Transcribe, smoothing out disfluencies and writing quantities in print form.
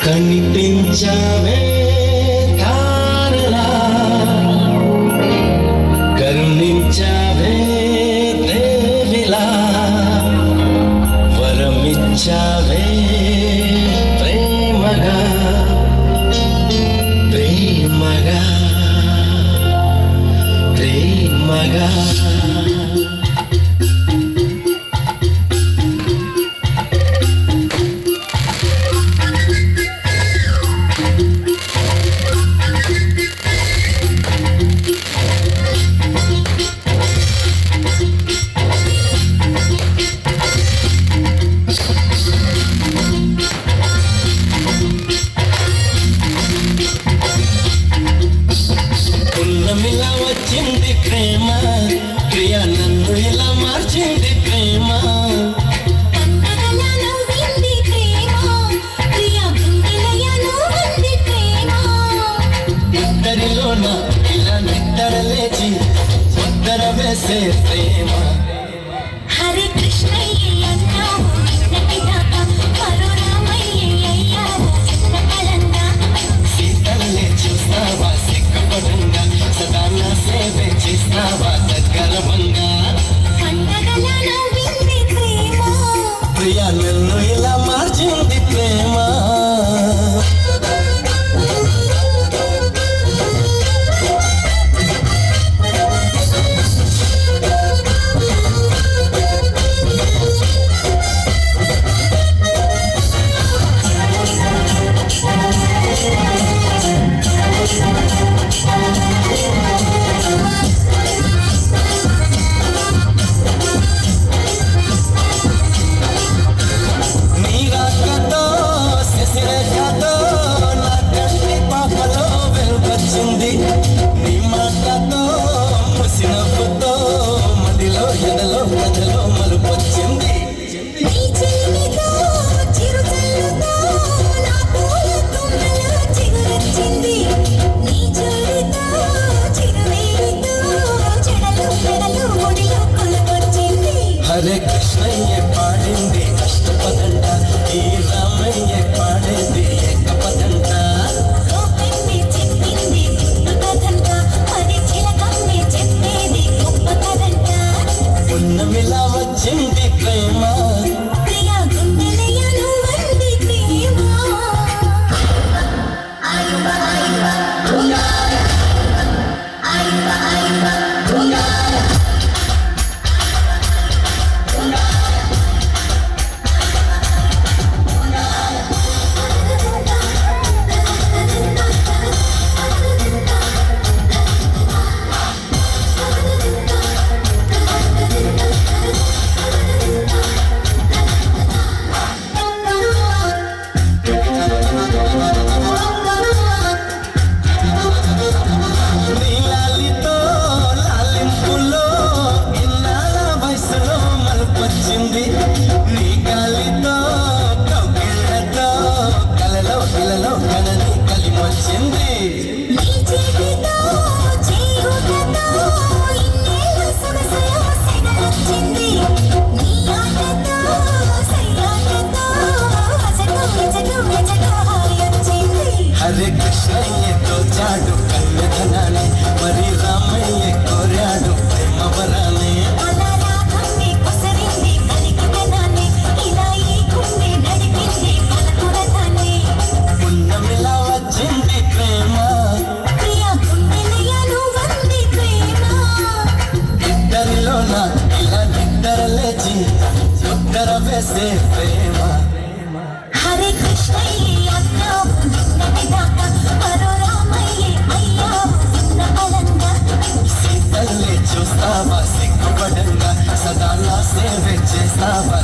కనిపించావే తారలా కరుణించావే దేవిలా వరమిచ్చావే ప్రేమగా ప్రేమగా ప్రేమగా ఇలా వచ్చింది ప్రేమ ప్రియా నన్ను ఇలా మార్చింది ప్రేమ ఇద్దరిలోన ఇలా నిద్ర లేచి ఉత్తర వేసే ప్రేమ హరే కృష్ణయ్య సీతల్ని చూస్తావా సిగ్గుపడంగా సదా నా సేవే చేస్తావా దగ్గరవంగా ప్రియా నన్ను ఇలా మార్చింది ప్రేమ నీ మాటతో ముసినవ్వుతో మదిలో ఎదలో కథలో మలుపొచ్చింది హరే కృష్ణయ్య పాడింది అష్టపదంట ఈ రామయ్య పాడేది ఏకపదంట ఉన్నమిలా వచ్చింది ప్రేమ నీ గాలితో కౌగిళ్ళతో కలలో పిలలో కనని కలిమొచ్చింది హరే కృష్ణయ్యతో చాడు కన్యధనాన్ని మరి రామయ్య కోరాడు ప్రేమ వరాన్ని ఉన్నమిలా వచ్చింది ప్రేమ ఇద్దరిలోన ఇలా నిద్ర లేచి ఉత్తర వేసే ప్రేమ హరే కృష్ణయ్య సీతల్ని చూస్తావా సిగ్గుపడంగా సదా నా సేవ చేస్తావా